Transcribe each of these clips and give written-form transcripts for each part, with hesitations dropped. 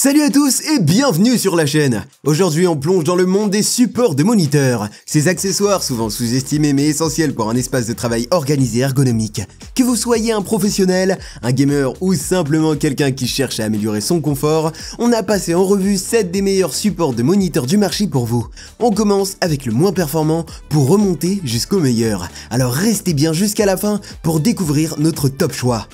Salut à tous et bienvenue sur la chaîne. Aujourd'hui on plonge dans le monde des supports de moniteurs. Ces accessoires souvent sous-estimés mais essentiels pour un espace de travail organisé et ergonomique. Que vous soyez un professionnel, un gamer ou simplement quelqu'un qui cherche à améliorer son confort, on a passé en revue 7 des meilleurs supports de moniteurs du marché pour vous. On commence avec le moins performant pour remonter jusqu'au meilleur. Alors restez bien jusqu'à la fin pour découvrir notre top choix.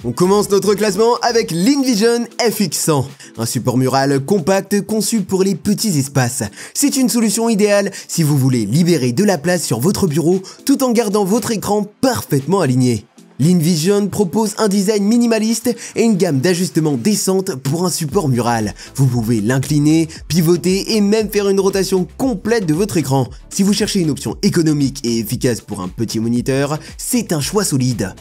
On commence notre classement avec l'InVision FX100, un support mural compact conçu pour les petits espaces. C'est une solution idéale si vous voulez libérer de la place sur votre bureau tout en gardant votre écran parfaitement aligné. L'InVision propose un design minimaliste et une gamme d'ajustements décente pour un support mural. Vous pouvez l'incliner, pivoter et même faire une rotation complète de votre écran. Si vous cherchez une option économique et efficace pour un petit moniteur, c'est un choix solide.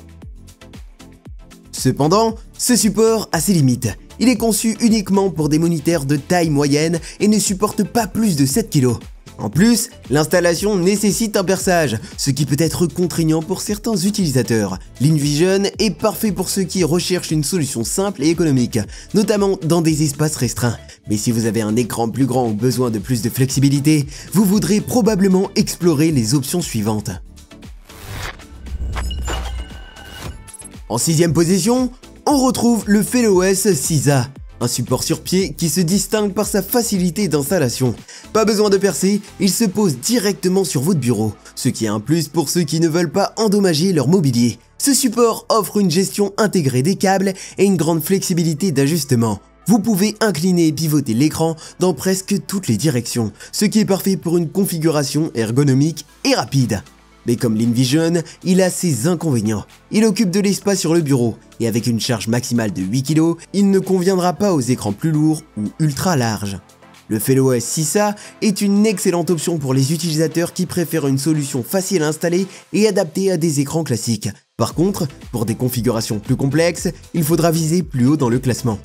Cependant, ce support a ses limites. Il est conçu uniquement pour des moniteurs de taille moyenne et ne supporte pas plus de 7 kg. En plus, l'installation nécessite un perçage, ce qui peut être contraignant pour certains utilisateurs. L'InVision est parfait pour ceux qui recherchent une solution simple et économique, notamment dans des espaces restreints. Mais si vous avez un écran plus grand ou besoin de plus de flexibilité, vous voudrez probablement explorer les options suivantes. En 6ème position, on retrouve le FellowOS Sisa, un support sur pied qui se distingue par sa facilité d'installation. Pas besoin de percer, il se pose directement sur votre bureau, ce qui est un plus pour ceux qui ne veulent pas endommager leur mobilier. Ce support offre une gestion intégrée des câbles et une grande flexibilité d'ajustement. Vous pouvez incliner et pivoter l'écran dans presque toutes les directions, ce qui est parfait pour une configuration ergonomique et rapide. Mais comme l'InVision, il a ses inconvénients. Il occupe de l'espace sur le bureau, et avec une charge maximale de 8 kg, il ne conviendra pas aux écrans plus lourds ou ultra larges. Le FellowOS Sisa est une excellente option pour les utilisateurs qui préfèrent une solution facile à installer et adaptée à des écrans classiques. Par contre, pour des configurations plus complexes, il faudra viser plus haut dans le classement.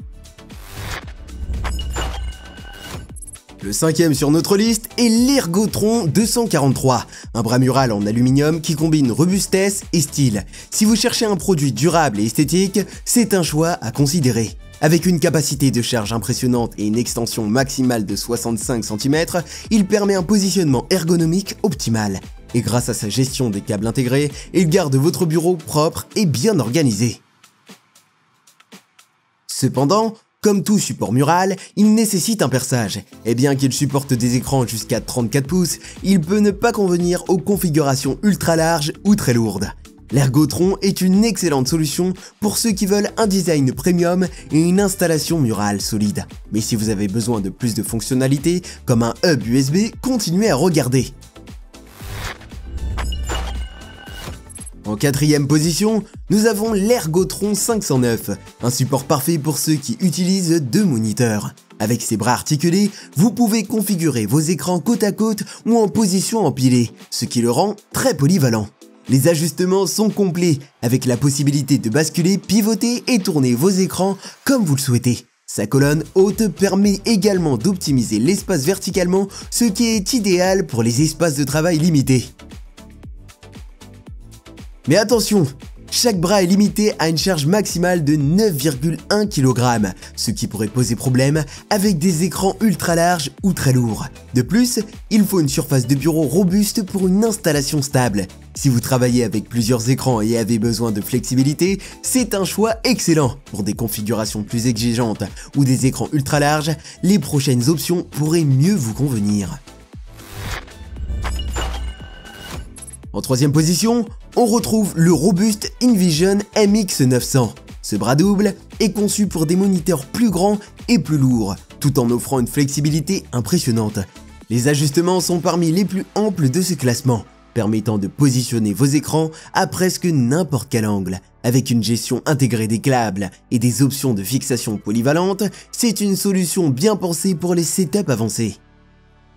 Le 5e sur notre liste est l'Ergotron 243, un bras mural en aluminium qui combine robustesse et style. Si vous cherchez un produit durable et esthétique, c'est un choix à considérer. Avec une capacité de charge impressionnante et une extension maximale de 65 cm, il permet un positionnement ergonomique optimal. Et grâce à sa gestion des câbles intégrés, il garde votre bureau propre et bien organisé. Cependant, comme tout support mural, il nécessite un perçage. Et bien qu'il supporte des écrans jusqu'à 34 pouces, il peut ne pas convenir aux configurations ultra larges ou très lourdes. L'Ergotron est une excellente solution pour ceux qui veulent un design premium et une installation murale solide. Mais si vous avez besoin de plus de fonctionnalités, comme un hub USB, continuez à regarder. En 4e position, nous avons l'Ergotron 509, un support parfait pour ceux qui utilisent deux moniteurs. Avec ses bras articulés, vous pouvez configurer vos écrans côte à côte ou en position empilée, ce qui le rend très polyvalent. Les ajustements sont complets, avec la possibilité de basculer, pivoter et tourner vos écrans comme vous le souhaitez. Sa colonne haute permet également d'optimiser l'espace verticalement, ce qui est idéal pour les espaces de travail limités. Mais attention, chaque bras est limité à une charge maximale de 9,1 kg, ce qui pourrait poser problème avec des écrans ultra larges ou très lourds. De plus, il faut une surface de bureau robuste pour une installation stable. Si vous travaillez avec plusieurs écrans et avez besoin de flexibilité, c'est un choix excellent. Pour des configurations plus exigeantes ou des écrans ultra larges, les prochaines options pourraient mieux vous convenir. En 3e position, on retrouve le robuste InVision MX900. Ce bras double est conçu pour des moniteurs plus grands et plus lourds, tout en offrant une flexibilité impressionnante. Les ajustements sont parmi les plus amples de ce classement, permettant de positionner vos écrans à presque n'importe quel angle. Avec une gestion intégrée des câbles et des options de fixation polyvalentes, c'est une solution bien pensée pour les setups avancés.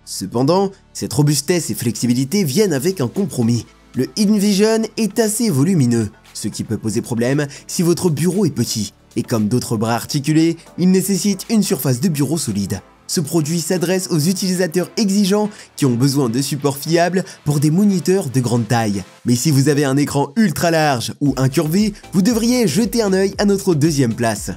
Cependant, cette robustesse et flexibilité viennent avec un compromis. Le InVision est assez volumineux, ce qui peut poser problème si votre bureau est petit. Et comme d'autres bras articulés, il nécessite une surface de bureau solide. Ce produit s'adresse aux utilisateurs exigeants qui ont besoin de supports fiables pour des moniteurs de grande taille. Mais si vous avez un écran ultra large ou incurvé, vous devriez jeter un œil à notre deuxième place.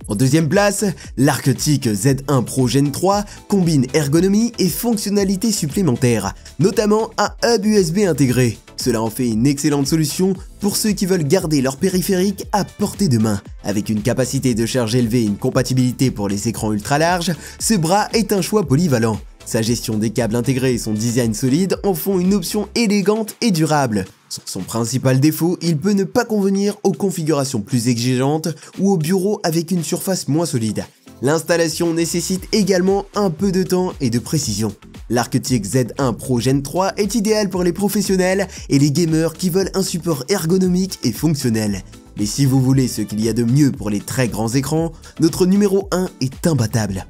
En deuxième place, l'Arctic Z1 Pro Gen 3 combine ergonomie et fonctionnalités supplémentaires, notamment un hub USB intégré. Cela en fait une excellente solution pour ceux qui veulent garder leur périphérique à portée de main. Avec une capacité de charge élevée et une compatibilité pour les écrans ultra larges, ce bras est un choix polyvalent. Sa gestion des câbles intégrés et son design solide en font une option élégante et durable. Sur son principal défaut, il peut ne pas convenir aux configurations plus exigeantes ou aux bureaux avec une surface moins solide. L'installation nécessite également un peu de temps et de précision. L'Arctic Z1 Pro Gen 3 est idéal pour les professionnels et les gamers qui veulent un support ergonomique et fonctionnel. Mais si vous voulez ce qu'il y a de mieux pour les très grands écrans, notre numéro 1 est imbattable.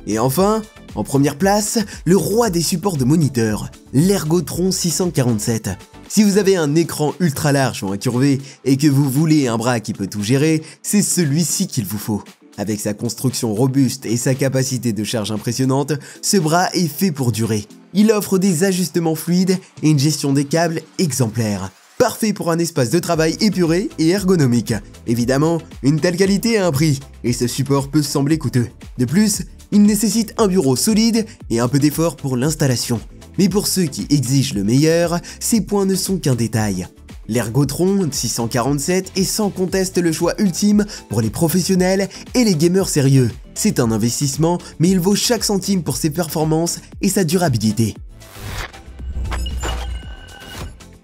Et enfin, en première place, le roi des supports de moniteurs, l'Ergotron 647. Si vous avez un écran ultra large ou incurvé et que vous voulez un bras qui peut tout gérer, c'est celui-ci qu'il vous faut. Avec sa construction robuste et sa capacité de charge impressionnante, ce bras est fait pour durer. Il offre des ajustements fluides et une gestion des câbles exemplaire. Parfait pour un espace de travail épuré et ergonomique. Évidemment, une telle qualité a un prix, et ce support peut sembler coûteux. De plus, il nécessite un bureau solide et un peu d'effort pour l'installation. Mais pour ceux qui exigent le meilleur, ces points ne sont qu'un détail. L'Ergotron 647 est sans conteste le choix ultime pour les professionnels et les gamers sérieux. C'est un investissement, mais il vaut chaque centime pour ses performances et sa durabilité.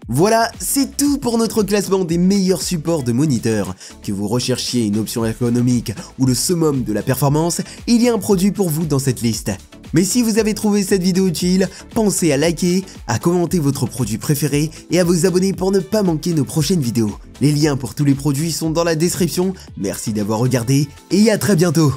Voilà, c'est tout pour notre classement des meilleurs supports de moniteurs. Que vous recherchiez une option ergonomique ou le summum de la performance, il y a un produit pour vous dans cette liste. Mais si vous avez trouvé cette vidéo utile, pensez à liker, à commenter votre produit préféré et à vous abonner pour ne pas manquer nos prochaines vidéos. Les liens pour tous les produits sont dans la description. Merci d'avoir regardé et à très bientôt.